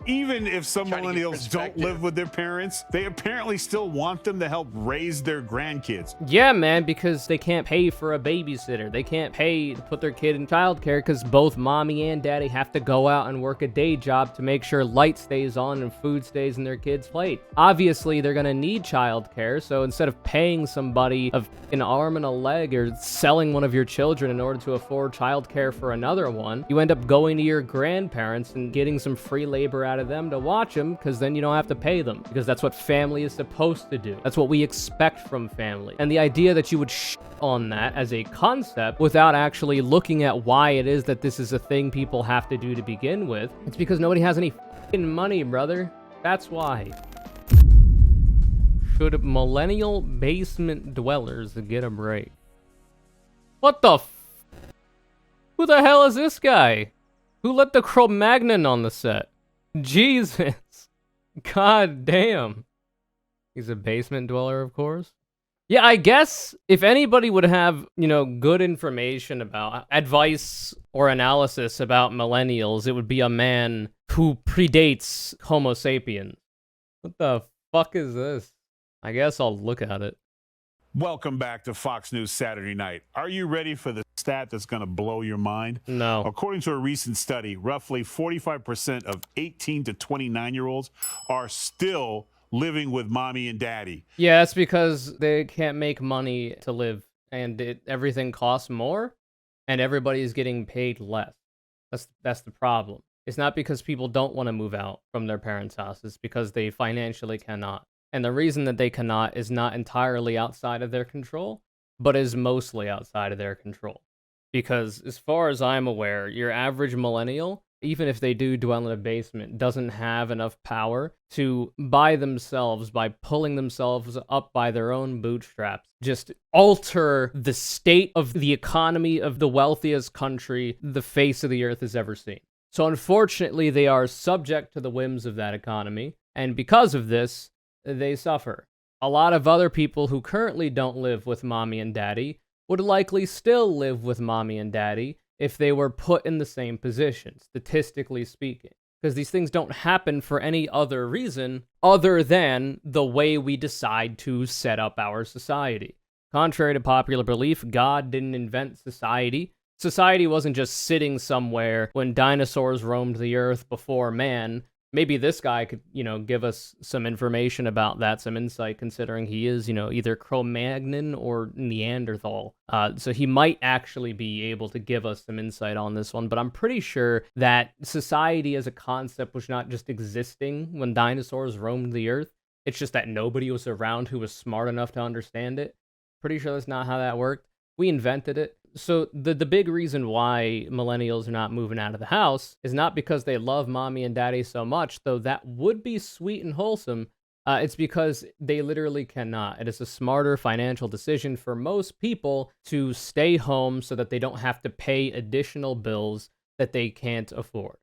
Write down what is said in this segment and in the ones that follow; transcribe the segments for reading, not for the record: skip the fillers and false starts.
Even if some Trying to give millennials don't perspective. live with their parents, they apparently still want them to help raise their grandkids. Yeah, man, because they can't pay for a babysitter. They can't pay to put their kid in childcare because both mommy and daddy have to go out and work a day job to make sure light stays on and food stays in their kid's plate. Obviously, they're gonna need childcare, so instead of paying somebody an arm and a leg or selling one of your children in order to afford childcare for another one, you end up going to your grandparents and getting some free labor out of them to watch them, because then you don't have to pay them, because that's what family is supposed to do. That's what we expect from family. And the idea that you would on that as a concept without actually looking at why it is that this is a thing people have to do to begin with, it's because nobody has any f***ing money, brother. That's why. Should millennial basement dwellers get a break? What the f***? Who the hell is this guy? Who let the Cro-Magnon on the set? Jesus. God damn. He's a basement dweller, of course. Yeah, I guess if anybody would have, good information about advice or analysis about millennials, it would be a man who predates Homo sapiens. What the fuck is this? I guess I'll look at it. Welcome back to Fox News Saturday Night. Are you ready for the stat that's going to blow your mind? No. According to a recent study, roughly 45% of 18 to 29-year-olds are still living with mommy and daddy. Yeah, that's because they can't make money to live, and everything costs more, and everybody's getting paid less. That's the problem. It's not because people don't want to move out from their parents' house. It's because they financially cannot. And the reason that they cannot is not entirely outside of their control, but is mostly outside of their control. Because as far as I'm aware, your average millennial, even if they do dwell in a basement, doesn't have enough power to by themselves, by pulling themselves up by their own bootstraps, just alter the state of the economy of the wealthiest country the face of the earth has ever seen. So unfortunately, they are subject to the whims of that economy, and because of this, they suffer. A lot of other people who currently don't live with mommy and daddy would likely still live with mommy and daddy if they were put in the same position, statistically speaking. Because these things don't happen for any other reason other than the way we decide to set up our society. Contrary to popular belief, God didn't invent society. Society wasn't just sitting somewhere when dinosaurs roamed the earth before man. Maybe this guy could, give us some information about that, some insight, considering he is, either Cro-Magnon or Neanderthal. So he might actually be able to give us some insight on this one, but I'm pretty sure that society as a concept was not just existing when dinosaurs roamed the earth. It's just that nobody was around who was smart enough to understand it. Pretty sure that's not how that worked. We invented it. So the big reason why millennials are not moving out of the house is not because they love mommy and daddy so much, though that would be sweet and wholesome. It's because they literally cannot. It is a smarter financial decision for most people to stay home so that they don't have to pay additional bills that they can't afford.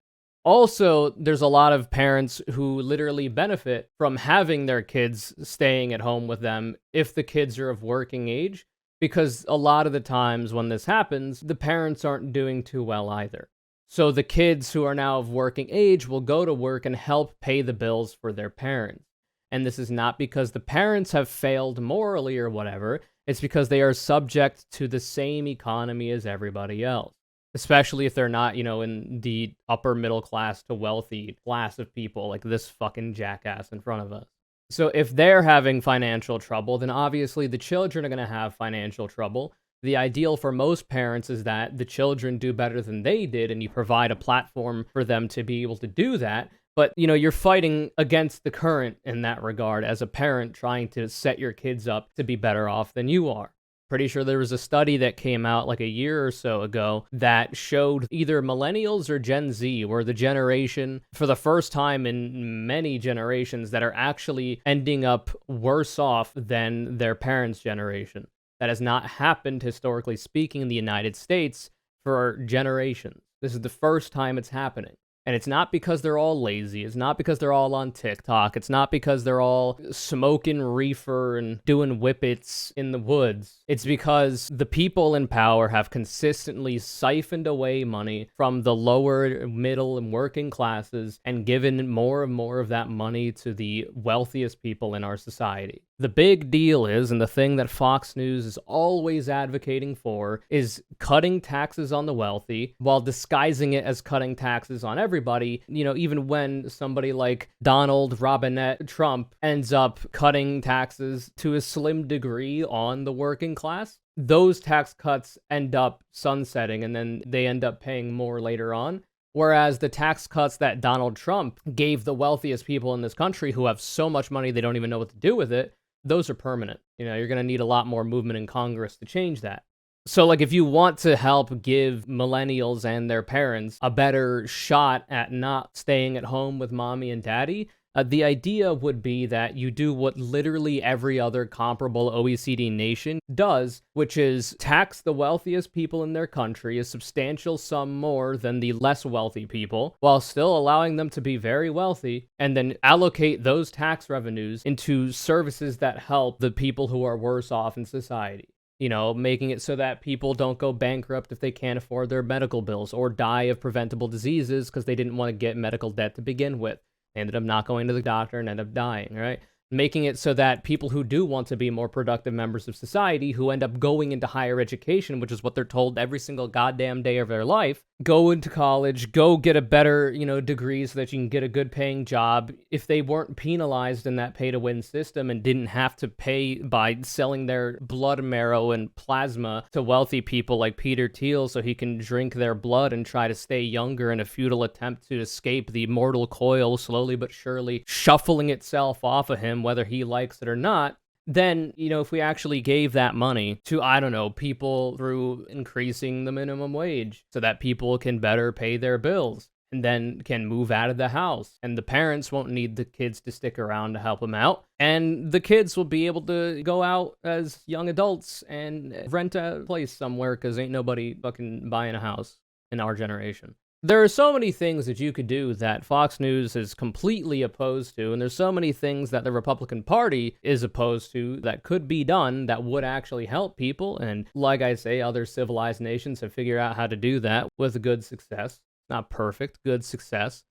Also, there's a lot of parents who literally benefit from having their kids staying at home with them if the kids are of working age. Because a lot of the times when this happens, the parents aren't doing too well either. So the kids who are now of working age will go to work and help pay the bills for their parents. And this is not because the parents have failed morally or whatever. It's because they are subject to the same economy as everybody else. Especially if they're not, in the upper middle class to wealthy class of people like this fucking jackass in front of us. So if they're having financial trouble, then obviously the children are going to have financial trouble. The ideal for most parents is that the children do better than they did, and you provide a platform for them to be able to do that. But, you're fighting against the current in that regard as a parent trying to set your kids up to be better off than you are. Pretty sure there was a study that came out like a year or so ago that showed either millennials or Gen Z were the generation for the first time in many generations that are actually ending up worse off than their parents' generation. That has not happened, historically speaking, in the United States for generations. This is the first time it's happening. And it's not because they're all lazy. It's not because they're all on TikTok. It's not because they're all smoking reefer and doing whippets in the woods. It's because the people in power have consistently siphoned away money from the lower, middle, and working classes and given more and more of that money to the wealthiest people in our society. The big deal is, and the thing that Fox News is always advocating for, is cutting taxes on the wealthy while disguising it as cutting taxes on everybody. You know, even when somebody like Donald Robinette Trump ends up cutting taxes to a slim degree on the working class, those tax cuts end up sunsetting and then they end up paying more later on. Whereas the tax cuts that Donald Trump gave the wealthiest people in this country, who have so much money they don't even know what to do with it, those are permanent. You know, you're going to need a lot more movement in Congress to change that. So, like, if you want to help give millennials and their parents a better shot at not staying at home with mommy and daddy, the idea would be that you do what literally every other comparable OECD nation does, which is tax the wealthiest people in their country a substantial sum more than the less wealthy people, while still allowing them to be very wealthy, and then allocate those tax revenues into services that help the people who are worse off in society. You know, making it so that people don't go bankrupt if they can't afford their medical bills or die of preventable diseases because they didn't want to get medical debt to begin with. They ended up not going to the doctor and ended up dying, right? Making it so that people who do want to be more productive members of society, who end up going into higher education, which is what they're told every single goddamn day of their life, go into college, go get a better, degree so that you can get a good paying job. If they weren't penalized in that pay-to-win system and didn't have to pay by selling their blood marrow and plasma to wealthy people like Peter Thiel so he can drink their blood and try to stay younger in a futile attempt to escape the mortal coil slowly but surely shuffling itself off of him, whether he likes it or not, then, if we actually gave that money to, I don't know, people through increasing the minimum wage so that people can better pay their bills and then can move out of the house, and the parents won't need the kids to stick around to help them out, and the kids will be able to go out as young adults and rent a place somewhere because ain't nobody fucking buying a house in our generation. There are so many things that you could do that Fox News is completely opposed to, and there's so many things that the Republican Party is opposed to that could be done that would actually help people, and like I say, other civilized nations have figured out how to do that with good success. Not perfect, good success.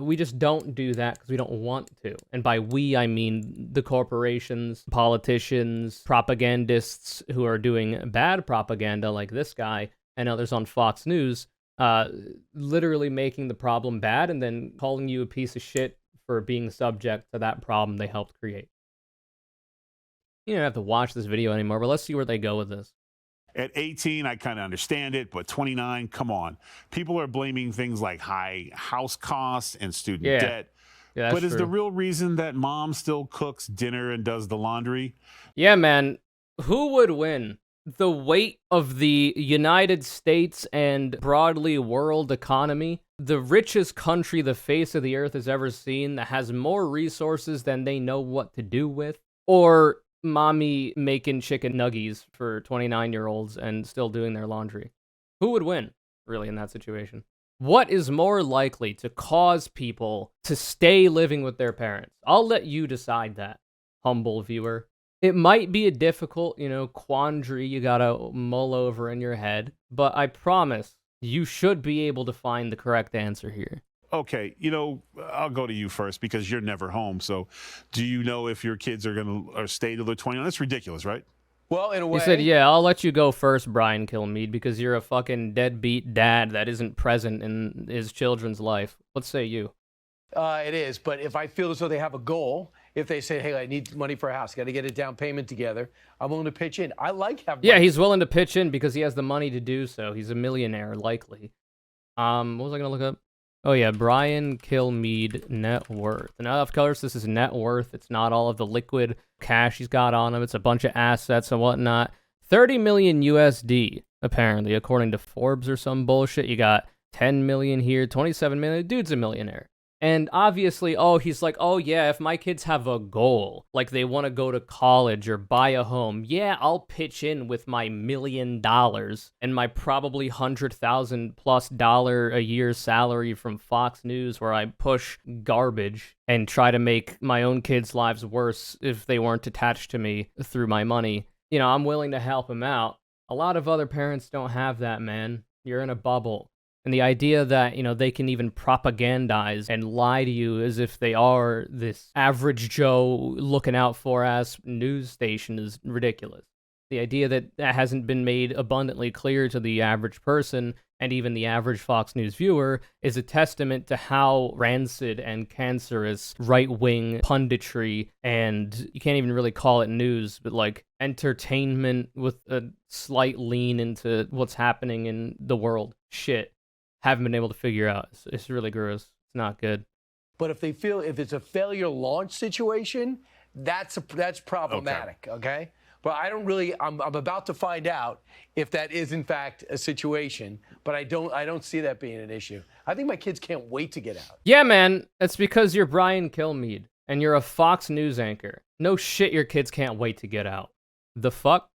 We just don't do that because we don't want to. And by we, I mean the corporations, politicians, propagandists who are doing bad propaganda like this guy and others on Fox News, literally making the problem bad and then calling you a piece of shit for being subject to that problem they helped create. You don't have to watch this video anymore, but let's see where they go with this. At 18, I kind of understand it, but 29, come on. People are blaming things like high house costs and student debt. Yeah, but is true. the real reason that mom still cooks dinner and does the laundry? Yeah, man. Who would win? The weight of the United States and broadly world economy, the richest country the face of the earth has ever seen that has more resources than they know what to do with, or mommy making chicken nuggies for 29-year-olds and still doing their laundry? Who would win, really, in that situation? What is more likely to cause people to stay living with their parents? I'll let you decide that, humble viewer. It might be a difficult, quandary you gotta mull over in your head, but I promise you should be able to find the correct answer here. Okay, I'll go to you first because you're never home. So do you know if your kids are going to stay till they're 21? That's ridiculous, right? Well, in a way. He said, yeah, I'll let you go first, Brian Kilmeade, because you're a fucking deadbeat dad that isn't present in his children's life. What say you? It is, but if I feel as though they have a goal, if they say, hey, I need money for a house, got to get a down payment together, I'm willing to pitch in. I like having Yeah, he's willing to pitch in because he has the money to do so. He's a millionaire, likely. What was I going to look up? Oh, yeah, Brian Kilmeade net worth. Now, of course, this is net worth. It's not all of the liquid cash he's got on him. It's a bunch of assets and whatnot. 30 million USD, apparently, according to Forbes or some bullshit. You got 10 million here, 27 million. Dude's a millionaire. And obviously, he's like, oh yeah, if my kids have a goal, like they want to go to college or buy a home, yeah, I'll pitch in with my $1 million and my probably $100,000+ a year salary from Fox News, where I push garbage and try to make my own kids' lives worse if they weren't attached to me through my money. You know, I'm willing to help them out. A lot of other parents don't have that, man. You're in a bubble. And the idea that, you know, they can even propagandize and lie to you as if they are this average Joe looking out for ass news station is ridiculous. The idea that that hasn't been made abundantly clear to the average person and even the average Fox News viewer is a testament to how rancid and cancerous right-wing punditry, and you can't even really call it news, but like entertainment with a slight lean into what's happening in the world shit, haven't been able to figure out. It's really gross. It's not good. But if it's a failure launch situation, that's problematic, okay? But I don't really, I'm about to find out if that is in fact a situation, but I don't see that being an issue. I think my kids can't wait to get out. Yeah, man, it's because you're Brian Kilmeade and you're a Fox News anchor. No shit, your kids can't wait to get out. The fuck?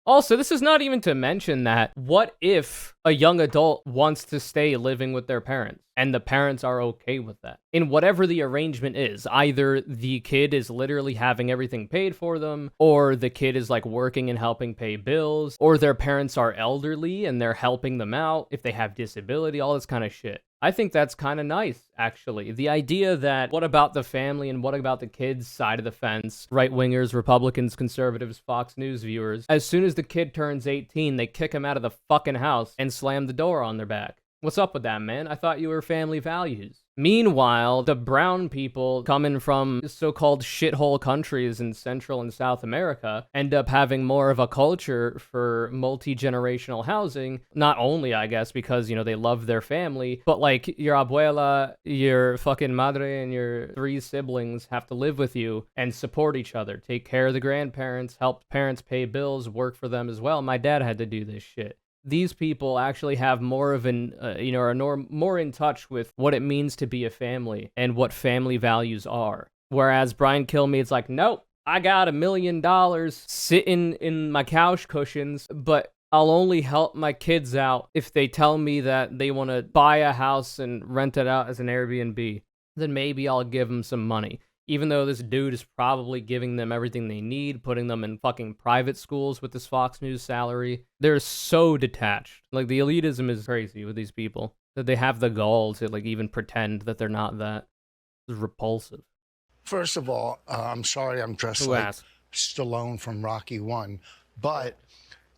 Also, this is not even to mention that what if a young adult wants to stay living with their parents and the parents are okay with that? In whatever the arrangement is, either the kid is literally having everything paid for them, or the kid is like working and helping pay bills, or their parents are elderly and they're helping them out if they have disability, all this kind of shit. I think that's kind of nice, actually. The idea that what about the family and what about the kids side of the fence, right-wingers, Republicans, conservatives, Fox News viewers, as soon as the kid turns 18, they kick him out of the fucking house and slam the door on their back. What's up with that, man? I thought you were family values. Meanwhile, the brown people coming from so-called shithole countries in Central and South America end up having more of a culture for multi-generational housing. Not only, I guess, because, you know, they love their family, but like your abuela, your fucking madre, and your 3 siblings have to live with you and support each other, take care of the grandparents, help parents pay bills, work for them as well. My dad had to do this shit. These people actually have more of an, are more in touch with what it means to be a family and what family values are. Whereas Brian Kilmeade's like, nope, I got $1 million sitting in my couch cushions, but I'll only help my kids out if they tell me that they want to buy a house and rent it out as an Airbnb. Then maybe I'll give them some money. Even though this dude is probably giving them everything they need, putting them in fucking private schools with this Fox News salary. They're so detached. Like, the elitism is crazy with these people. That they have the gall to, like, even pretend that they're not that. It's repulsive. First of all, I'm sorry I'm dressed like Stallone from Rocky 1, but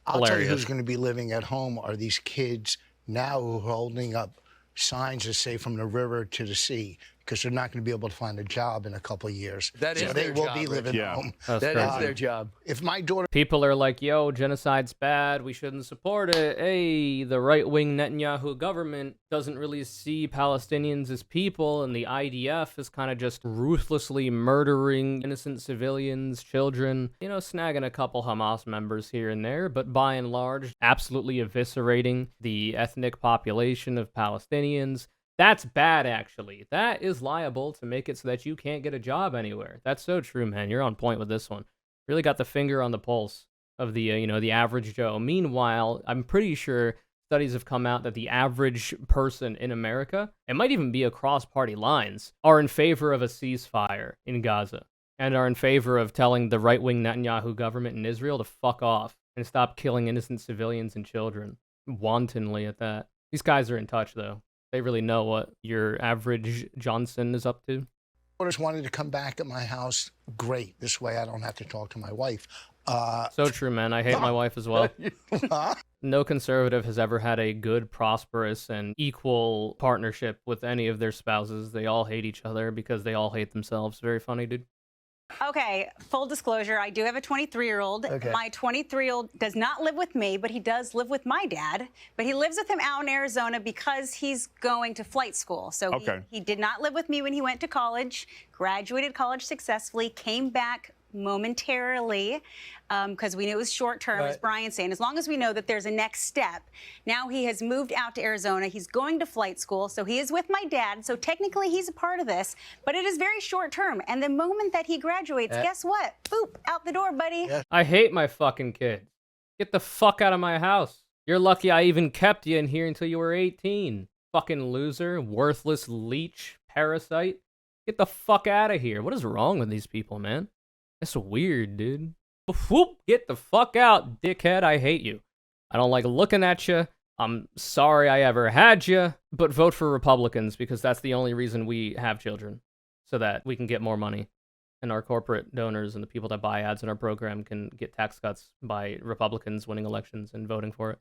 I'll tell you who's going to be living at home are these kids now who are holding up signs that say from the river to the sea, because they're not going to be able to find a job in a couple of years. That is so their they will job, be living at home. That is their job. If my daughter... People are like, yo, genocide's bad, we shouldn't support it. Hey, the right-wing Netanyahu government doesn't really see Palestinians as people, and the IDF is kind of just ruthlessly murdering innocent civilians, children, you know, snagging a couple Hamas members here and there, but by and large, absolutely eviscerating the ethnic population of Palestinians. That's bad, actually. That is liable to make it so that you can't get a job anywhere. That's so true, man. You're on point with this one. Really got the finger on the pulse of the, the average Joe. Meanwhile, I'm pretty sure studies have come out that the average person in America, it might even be across party lines, are in favor of a ceasefire in Gaza and are in favor of telling the right-wing Netanyahu government in Israel to fuck off and stop killing innocent civilians and children, wantonly at that. These guys are in touch, though. They really know what your average Johnson is up to. Daughters wanted to come back at my house. Great. This way I don't have to talk to my wife. So true, man. I hate my wife as well. No conservative has ever had a good, prosperous, and equal partnership with any of their spouses. They all hate each other because they all hate themselves. Very funny, dude. Okay, full disclosure, I do have a 23-year-old. Okay. My 23-year-old does not live with me, but he does live with my dad. But he lives with him out in Arizona because he's going to flight school. So he did not live with me when he went to college, graduated college successfully, came back momentarily, because we knew it was short term, as Brian's saying. As long as we know that there's a next step. Now he has moved out to Arizona. He's going to flight school, so he is with my dad. So technically he's a part of this, but it is very short term. And the moment that he graduates, guess what? Boop, out the door, buddy. I hate my fucking kids. Get the fuck out of my house. You're lucky I even kept you in here until you were 18. Fucking loser, worthless leech, parasite. Get the fuck out of here. What is wrong with these people, man? That's weird, dude. Whoop, get the fuck out, dickhead. I hate you. I don't like looking at you. I'm sorry I ever had you, but vote for Republicans because that's the only reason we have children, so that we can get more money. And our corporate donors and the people that buy ads in our program can get tax cuts by Republicans winning elections and voting for it.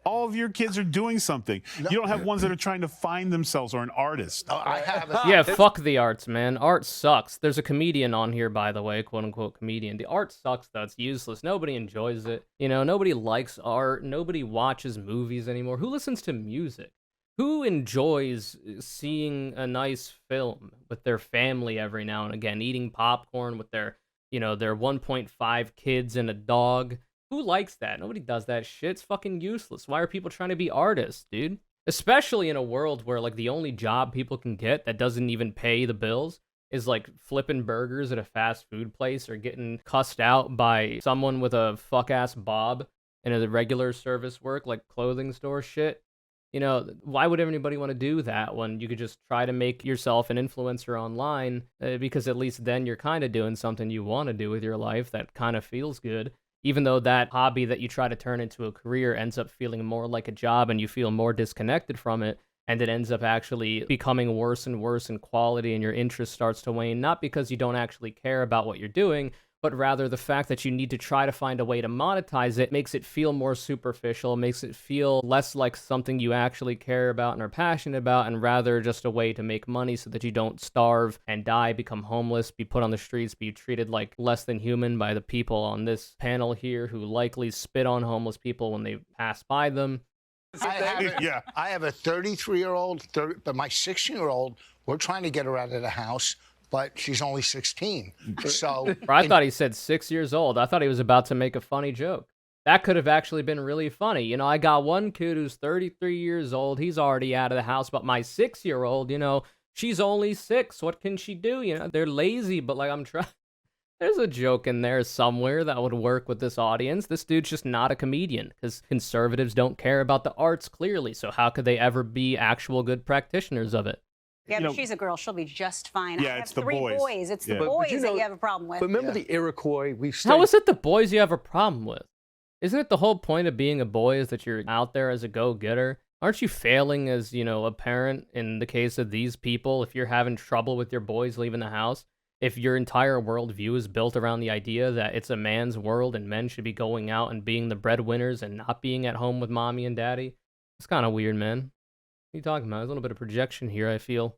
All of your kids are doing something. You don't have ones that are trying to find themselves or an artist. Oh, I have. Yeah, fuck the arts, man. Art sucks. There's a comedian on here, by the way, quote unquote comedian. The art sucks, though. It's useless. Nobody enjoys it. You know, nobody likes art. Nobody watches movies anymore. Who listens to music? Who enjoys seeing a nice film with their family every now and again, eating popcorn with their, you know, their 1.5 kids and a dog? Who likes that? Nobody does that shit. It's fucking useless. Why are people trying to be artists, dude? Especially in a world where, like, the only job people can get that doesn't even pay the bills is, like, flipping burgers at a fast food place or getting cussed out by someone with a fuck-ass bob in a regular service work, like clothing store shit. You know, why would anybody want to do that when you could just try to make yourself an influencer online? Because at least then you're kind of doing something you want to do with your life that kind of feels good. Even though that hobby that you try to turn into a career ends up feeling more like a job and you feel more disconnected from it, and it ends up actually becoming worse and worse in quality and your interest starts to wane, not because you don't actually care about what you're doing, but rather the fact that you need to try to find a way to monetize it makes it feel more superficial, makes it feel less like something you actually care about and are passionate about, and rather just a way to make money so that you don't starve and die, become homeless, be put on the streets, be treated like less than human by the people on this panel here who likely spit on homeless people when they pass by them. I have a 33-year-old, but my 16-year-old, we're trying to get her out of the house, but she's only 16. So I thought he said 6 years old. I thought he was about to make a funny joke. That could have actually been really funny. You know, I got one kid who's 33 years old. He's already out of the house, but my 6-year-old, you know, she's only 6. What can she do? You know, they're lazy, but like I'm trying. There's a joke in there somewhere that would work with this audience. This dude's just not a comedian because conservatives don't care about the arts clearly. So how could they ever be actual good practitioners of it? Yeah, but she's a girl. She'll be just fine. Yeah, I have it's the 3 boys. boys. It's the Yeah. boys you that know- you have a problem with. But remember the Iroquois? How is it the boys you have a problem with? Isn't it the whole point of being a boy is that you're out there as a go-getter? Aren't you failing as, you know, a parent in the case of these people if you're having trouble with your boys leaving the house? If your entire worldview is built around the idea that it's a man's world and men should be going out and being the breadwinners and not being at home with mommy and daddy? It's kind of weird, man. What are you talking about? There's a little bit of projection here, I feel.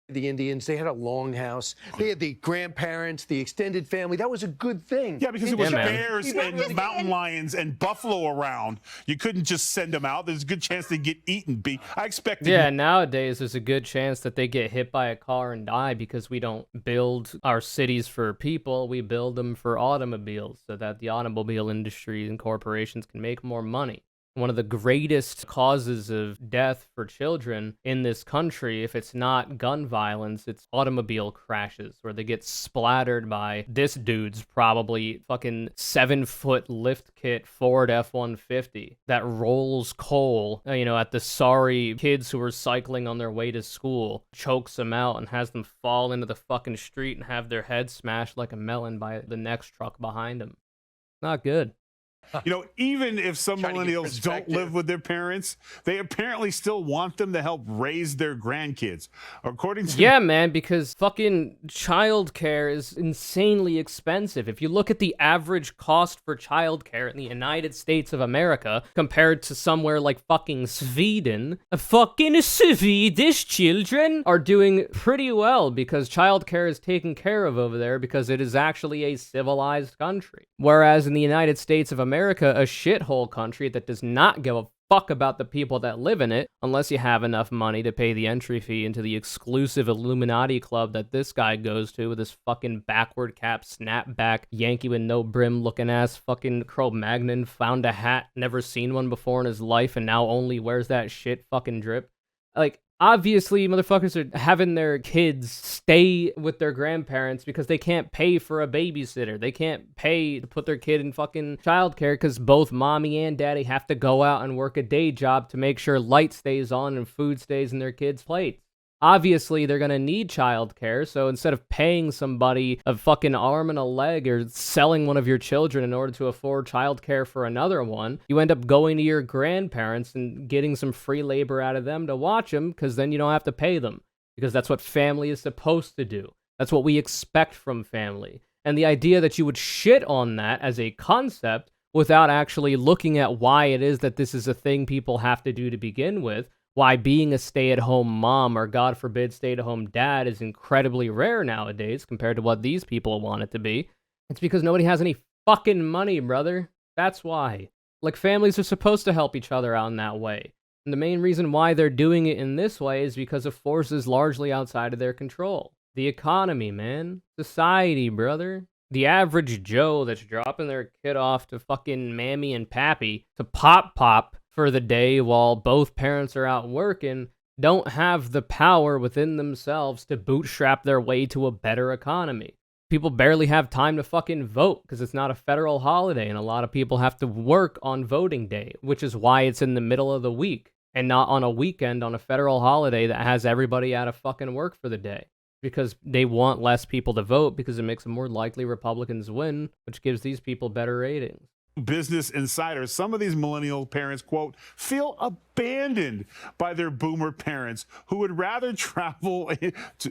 The Indians, they had a long house. They had the grandparents, the extended family. That was a good thing. Yeah, because it was Yeah, man. bears and mountain lions and buffalo around. You couldn't just send them out. There's a good chance they'd get eaten. I expected. Yeah, nowadays there's a good chance that they get hit by a car and die because we don't build our cities for people. We build them for automobiles so that the automobile industry and corporations can make more money. One of the greatest causes of death for children in this country, if it's not gun violence, it's automobile crashes where they get splattered by this dude's probably fucking 7-foot lift kit Ford F-150 that rolls coal, you know, at the sorry kids who are cycling on their way to school, chokes them out and has them fall into the fucking street and have their head smashed like a melon by the next truck behind them. Not good. You know, even if some millennials don't live with their parents, they apparently still want them to help raise their grandkids. According to Yeah, man, because fucking childcare is insanely expensive. If you look at the average cost for childcare in the United States of America compared to somewhere like fucking Sweden, fucking Swedish children are doing pretty well because childcare is taken care of over there because it is actually a civilized country. Whereas in the United States of America, a shithole country that does not give a fuck about the people that live in it unless you have enough money to pay the entry fee into the exclusive Illuminati club that this guy goes to with his fucking backward cap, snapback, Yankee with no brim looking ass fucking Cro-Magnon, found a hat, never seen one before in his life, and now only wears that shit fucking drip. Like, obviously, motherfuckers are having their kids stay with their grandparents because they can't pay for a babysitter. They can't pay to put their kid in fucking childcare because both mommy and daddy have to go out and work a day job to make sure light stays on and food stays in their kids' plates. Obviously, they're going to need childcare, so instead of paying somebody a fucking arm and a leg or selling one of your children in order to afford childcare for another one, you end up going to your grandparents and getting some free labor out of them to watch them, because then you don't have to pay them, because that's what family is supposed to do. That's what we expect from family. And the idea that you would shit on that as a concept without actually looking at why it is that this is a thing people have to do to begin with, why being a stay-at-home mom or, God forbid, stay-at-home dad is incredibly rare nowadays compared to what these people want it to be. It's because nobody has any fucking money, brother. That's why. Like, families are supposed to help each other out in that way. And the main reason why they're doing it in this way is because of forces largely outside of their control. The economy, man. Society, brother. The average Joe that's dropping their kid off to fucking mammy and pappy to pop for the day while both parents are out working don't have the power within themselves to bootstrap their way to a better economy. People barely have time to fucking vote because it's not a federal holiday, and a lot of people have to work on voting day, which is why it's in the middle of the week and not on a weekend on a federal holiday that has everybody out of fucking work for the day. Because they want less people to vote because it makes it more likely Republicans win, which gives these people better ratings. Business Insider, some of these millennial parents, quote, feel abandoned by their boomer parents who would rather travel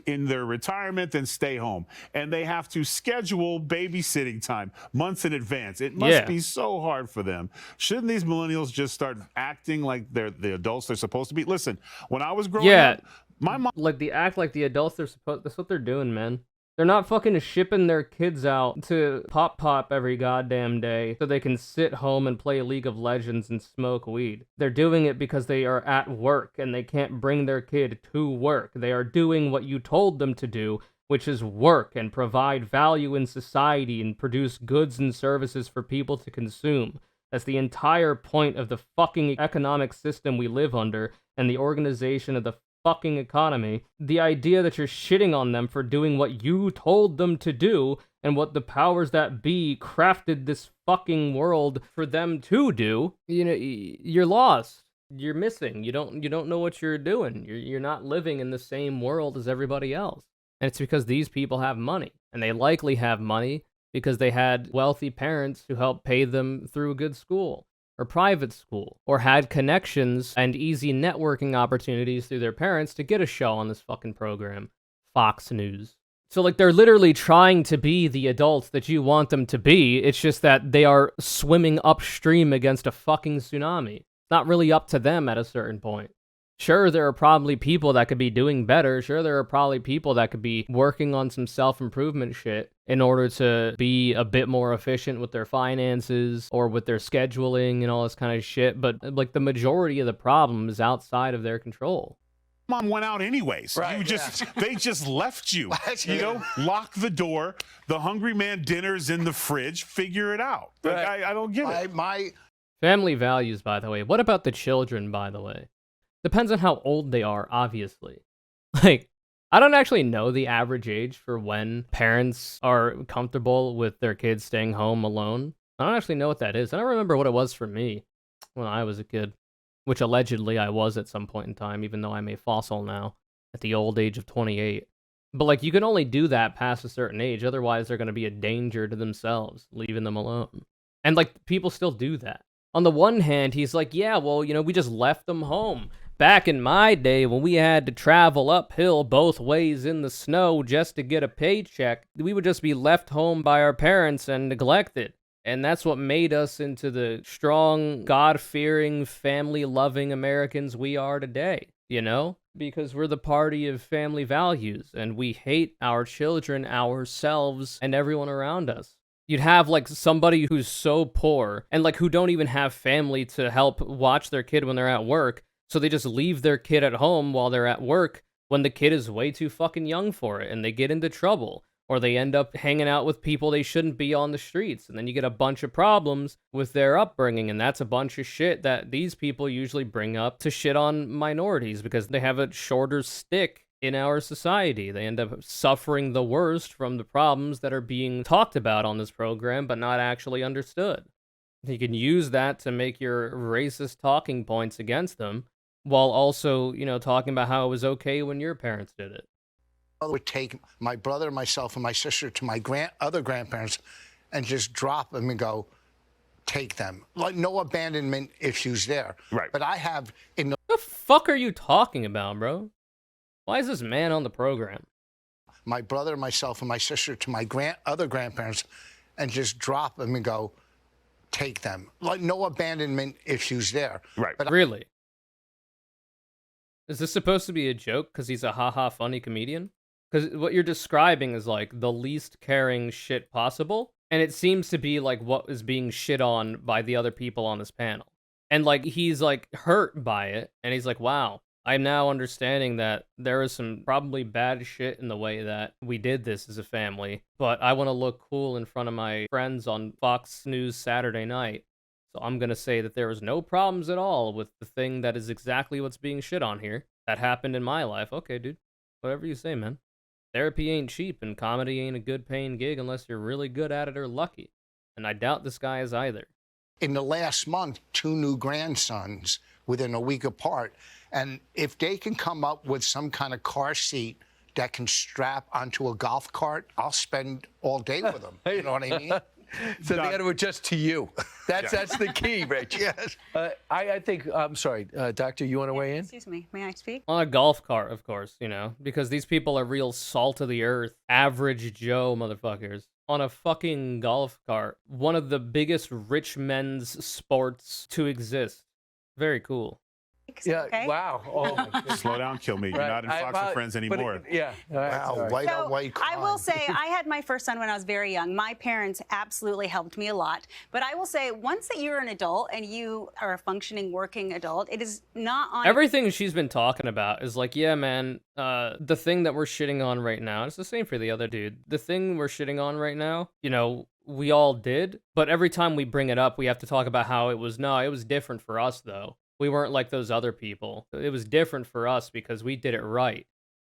in their retirement than stay home. And they have to schedule babysitting time months in advance. It must be so hard for them. Shouldn't these millennials just start acting like they're the adults they're supposed to be? Listen, when I was growing up, my mom... Like, they act like the adults they're supposed... That's what they're doing, man. They're not fucking shipping their kids out to pop every goddamn day so they can sit home and play League of Legends and smoke weed. They're doing it because they are at work and they can't bring their kid to work. They are doing what you told them to do, which is work and provide value in society and produce goods and services for people to consume. That's the entire point of the fucking economic system we live under and the organization of the fucking economy. The idea that you're shitting on them for doing what you told them to do and what the powers that be crafted this fucking world for them to do, you know, you're lost. You're missing. You don't know what you're doing. You're not living in the same world as everybody else. And it's because these people have money, and they likely have money because they had wealthy parents who helped pay them through a good school or private school, or had connections and easy networking opportunities through their parents to get a show on this fucking program, Fox News. So, like, they're literally trying to be the adults that you want them to be. It's just that they are swimming upstream against a fucking tsunami. It's not really up to them at a certain point. Sure, there are probably people that could be doing better. Sure, there are probably people that could be working on some self-improvement shit in order to be a bit more efficient with their finances or with their scheduling and all this kind of shit. But, like, the majority of the problem is outside of their control. Mom went out anyways. Right, They just left you. You know, lock the door. The hungry man dinner's in the fridge. Figure it out. Like, I don't get it. Family values, by the way. What about the children, by the way? Depends on how old they are, obviously. Like, I don't actually know the average age for when parents are comfortable with their kids staying home alone. I don't actually know what that is. I don't remember what it was for me when I was a kid, which allegedly I was at some point in time, even though I'm a fossil now at the old age of 28. But, like, you can only do that past a certain age. Otherwise, they're going to be a danger to themselves, leaving them alone. And, like, people still do that. On the one hand, he's like, yeah, well, you know, we just left them home. Back in my day, when we had to travel uphill both ways in the snow just to get a paycheck, we would just be left home by our parents and neglected. And that's what made us into the strong, God-fearing, family-loving Americans we are today, you know? Because we're the party of family values, and we hate our children, ourselves, and everyone around us. You'd have like somebody who's so poor and like who don't even have family to help watch their kid when they're at work, so they just leave their kid at home while they're at work when the kid is way too fucking young for it, and they get into trouble, or they end up hanging out with people they shouldn't be on the streets, and then you get a bunch of problems with their upbringing, and that's a bunch of shit that these people usually bring up to shit on minorities because they have a shorter stick in our society. They end up suffering the worst from the problems that are being talked about on this program but not actually understood. You can use that to make your racist talking points against them while also, talking about how it was okay when your parents did it. I would take my brother, myself, and my sister to my other grandparents and just drop them and go, take them. Like, no abandonment issues there. Right. But I have in The fuck are you talking about, bro? Why is this man on the program? my brother, myself, and my sister to my other grandparents and just drop them and go, take them. Like, no abandonment issues there. Right. But Really? Is this supposed to be a joke because he's a haha funny comedian? Because what you're describing is like the least caring shit possible, and it seems to be like what is being shit on by the other people on this panel. And like he's like hurt by it, and he's like, wow, I'm now understanding that there is some probably bad shit in the way that we did this as a family, but I want to look cool in front of my friends on Fox News Saturday night. So I'm going to say that there was no problems at all with the thing that is exactly what's being shit on here. That happened in my life. Okay, dude. Whatever you say, man. Therapy ain't cheap, and comedy ain't a good paying gig unless you're really good at it or lucky. And I doubt this guy is either. in the last month, 2 new grandsons within a week apart. And if they can come up with some kind of car seat that can strap onto a golf cart, I'll spend all day with them. You know what I mean? So they got to adjust to you. That's the key, Rich. Yes. I think, I'm sorry, Doctor, you want to weigh in? Excuse me, may I speak? On a golf cart, of course, you know, because these people are real salt of the earth, average Joe motherfuckers. On a fucking golf cart. One of the biggest rich men's sports to exist. Very cool. Yeah, Okay. wow. Oh, my goodness. Slow down, Kilmeade. You're not in Fox and Friends anymore. Yeah. All right, Wow, sorry. white So on white crime. I will say I had my first son when I was very young. My parents absolutely helped me a lot. But I will say once that you're an adult and you are a functioning working adult, it is not on Everything she's been talking about is like, yeah, man, the thing that we're shitting on right now, it's the same for the other dude. The thing we're shitting on right now, you know, we all did. But every time we bring it up, we have to talk about how it was different for us, though. We weren't like those other people. It was different for us because we did it right.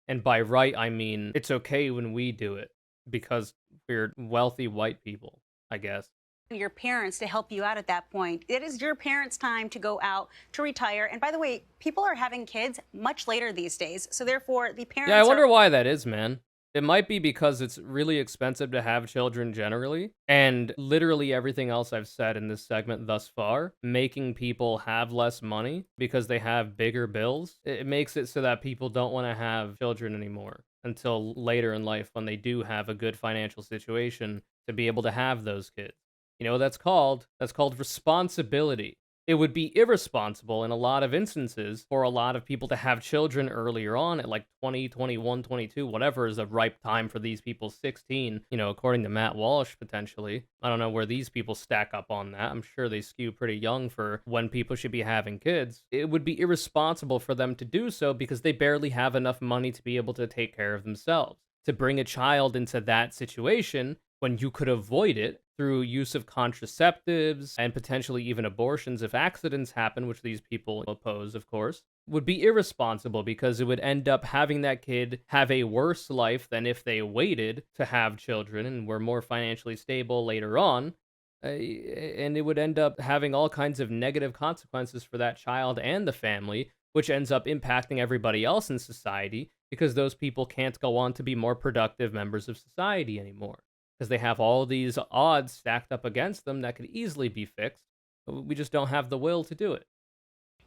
And by right, I mean it's okay when we do it because we're wealthy white people, I guess. your parents to help you out at that point. It is your parents' time to go out, to retire. And by the way, people are having kids much later these days. So therefore, the parents Yeah, I wonder why that is, man. It might be because it's really expensive to have children generally, and literally everything else I've said in this segment thus far, making people have less money because they have bigger bills, it makes it so that people don't want to have children anymore until later in life when they do have a good financial situation to be able to have those kids. You know what that's called? That's called responsibility. It would be irresponsible in a lot of instances for a lot of people to have children earlier on at like 20, 21, 22, whatever is a ripe time for these people, 16, you know, according to Matt Walsh, potentially. I don't know where these people stack up on that. I'm sure they skew pretty young for when people should be having kids. It would be irresponsible for them to do so because they barely have enough money to be able to take care of themselves. To bring a child into that situation when you could avoid it through use of contraceptives and potentially even abortions if accidents happen, which these people oppose, of course, would be irresponsible because it would end up having that kid have a worse life than if they waited to have children and were more financially stable later on. And it would end up having all kinds of negative consequences for that child and the family, which ends up impacting everybody else in society because those people can't go on to be more productive members of society anymore. Because they have all these odds stacked up against them that could easily be fixed. But we just don't have the will to do it.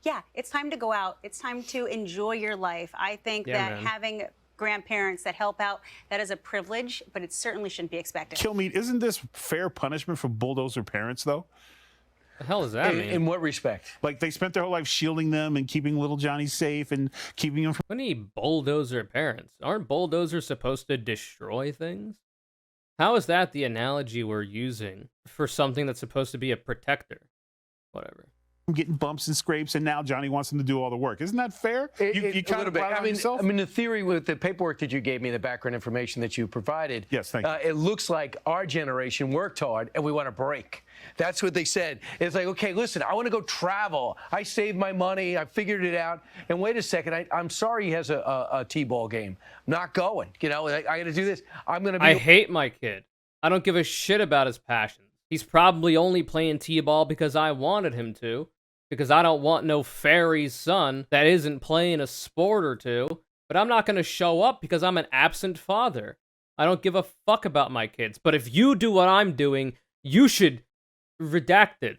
Yeah, it's time to go out. It's time to enjoy your life. I think that having grandparents that help out, that is a privilege, but it certainly shouldn't be expected. Kilmeade, isn't this fair punishment for bulldozer parents, though? The hell does that mean? In what respect? Like, they spent their whole life shielding them and keeping little Johnny safe and keeping him from... What do you mean bulldozer parents? Aren't bulldozers supposed to destroy things? How is that the analogy we're using for something that's supposed to be a protector? Whatever. Getting bumps and scrapes, and now Johnny wants him to do all the work. Isn't that fair? You kind of brought it on yourself? I mean, the theory with the paperwork that you gave me, the background information that you provided, yes, thank you. It looks like our generation worked hard and we want a break. That's what they said. It's like, okay, listen, I want to go travel. I saved my money. I figured it out. And wait a second, I'm sorry he has a T-ball game. I'm not going. You know, I got to do this. I'm going to be. I hate my kid. I don't give a shit about his passions. He's probably only playing T-ball because I wanted him to. Because I don't want no fairy's son that isn't playing a sport or two. But I'm not going to show up because I'm an absent father. I don't give a fuck about my kids. But if you do what I'm doing, you should redact it.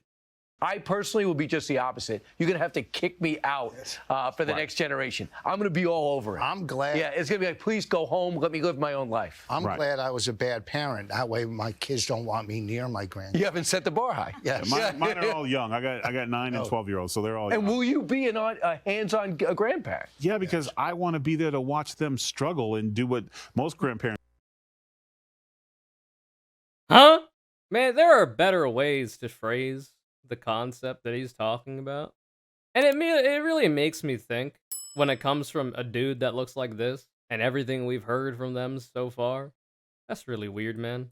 I personally will be just the opposite. You're going to have to kick me out for the next generation. I'm going to be all over it. I'm glad. Yeah, it's going to be like, please go home. Let me live my own life. I'm glad I was a bad parent. That way my kids don't want me near my grandkids. You haven't set the bar high. Yes. Mine are all young. I got 9 and 12-year-olds, so they're all young. And will you be a hands-on grandparent? Yeah, because I want to be there to watch them struggle and do what most grandparents. Huh? Man, there are better ways to phrase the concept that he's talking about. And it really makes me think when it comes from a dude that looks like this and everything we've heard from them so far. That's really weird, man.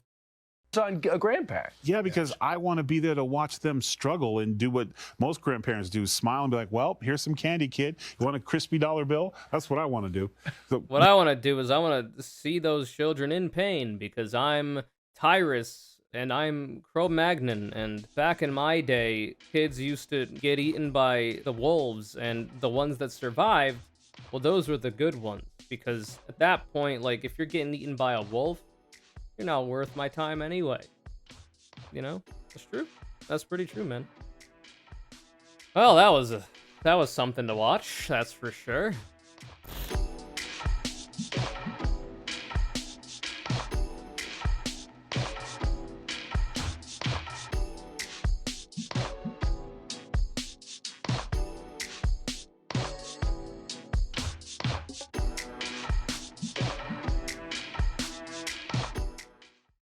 On a grandparent. Yeah, because I want to be there to watch them struggle and do what most grandparents do, smile and be like, well, here's some candy, kid. You want a crispy dollar bill? That's what I want to do. So, what I want to do is I want to see those children in pain because I'm Tyrus and I'm Cro-Magnon, and back in my day, kids used to get eaten by the wolves, and the ones that survived, well, those were the good ones, because at that point, like, if you're getting eaten by a wolf, you're not worth my time anyway. You know? That's true. That's pretty true, man. Well, that was something to watch, that's for sure.